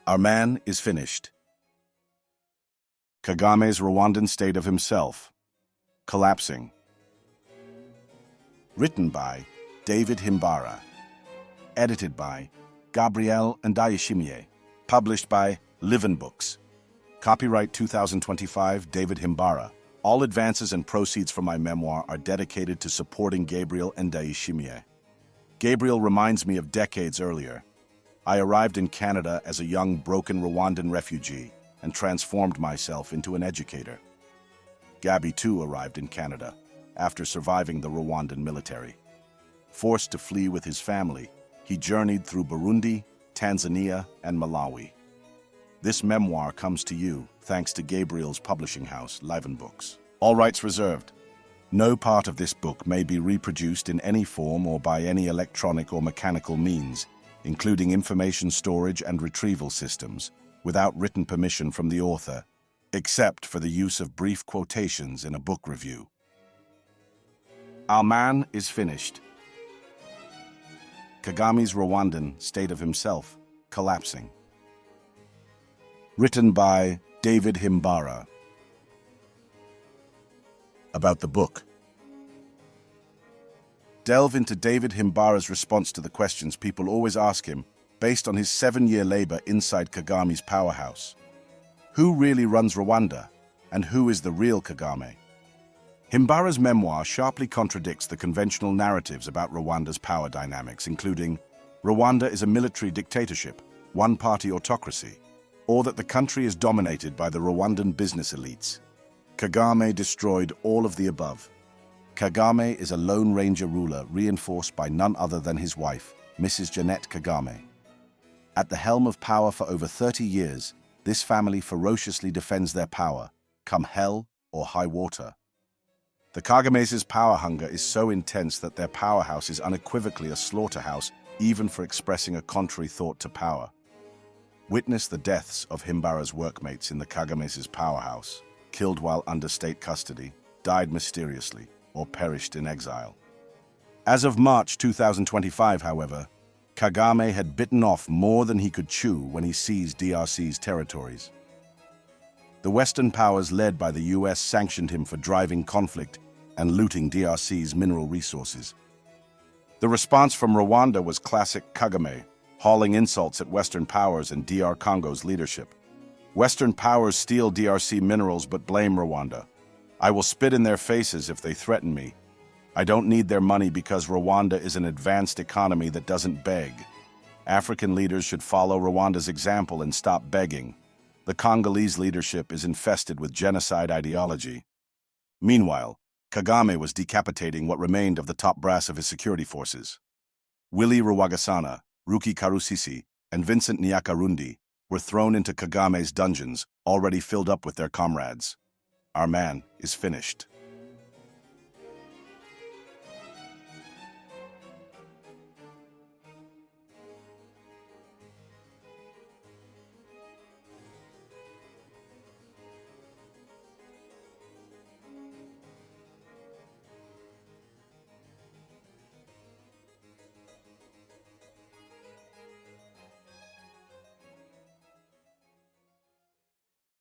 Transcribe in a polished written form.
Our man is finished. Kagame's Rwandan state of himself, collapsing. Written by David Himbara. Edited by Gabrielle Ndayishimiye. Published by Livin Books. Copyright 2025, David Himbara. All advances and proceeds from my memoir are dedicated to supporting Gabriel Ndayishimiye. Gabriel reminds me of decades earlier. I arrived in Canada as a young, broken Rwandan refugee and transformed myself into an educator. Gabby too arrived in Canada after surviving the Rwandan military. Forced to flee with his family, he journeyed through Burundi, Tanzania, and Malawi. This memoir comes to you thanks to Gabriel's publishing house, Livin Books. All rights reserved. No part of this book may be reproduced in any form or by any electronic or mechanical means, including information storage and retrieval systems, without written permission from the author, except for the use of brief quotations in a book review. Our man is finished. Kagame's Rwandan state of himself, collapsing. Written by David Himbara. About the book. Delve into David Himbara's response to the questions people always ask him, based on his 7-year labor inside Kagame's powerhouse. Who really runs Rwanda, and who is the real Kagame? Himbara's memoir sharply contradicts the conventional narratives about Rwanda's power dynamics, including Rwanda is a military dictatorship, one-party autocracy, or that the country is dominated by the Rwandan business elites. Kagame destroyed all of the above. Kagame is a Lone Ranger ruler reinforced by none other than his wife, Mrs. Jannette Kagame. At the helm of power for over 30 years, this family ferociously defends their power, come hell or high water. The Kagames' power hunger is so intense that their powerhouse is unequivocally a slaughterhouse, even for expressing a contrary thought to power. Witness the deaths of Himbara's workmates in the Kagames' powerhouse, killed while under state custody, died mysteriously, or perished in exile. As of March 2025, however, Kagame had bitten off more than he could chew when he seized DRC's territories. The Western powers led by the US sanctioned him for driving conflict and looting DRC's mineral resources. The response from Rwanda was classic Kagame, hauling insults at Western powers and DR Congo's leadership. Western powers steal DRC minerals but blame Rwanda. I will spit in their faces if they threaten me. I don't need their money because Rwanda is an advanced economy that doesn't beg. African leaders should follow Rwanda's example and stop begging. The Congolese leadership is infested with genocide ideology. Meanwhile, Kagame was decapitating what remained of the top brass of his security forces. Willy Rwagasana, Ruki Karusisi, and Vincent Nyakarundi were thrown into Kagame's dungeons, already filled up with their comrades. Our man is finished.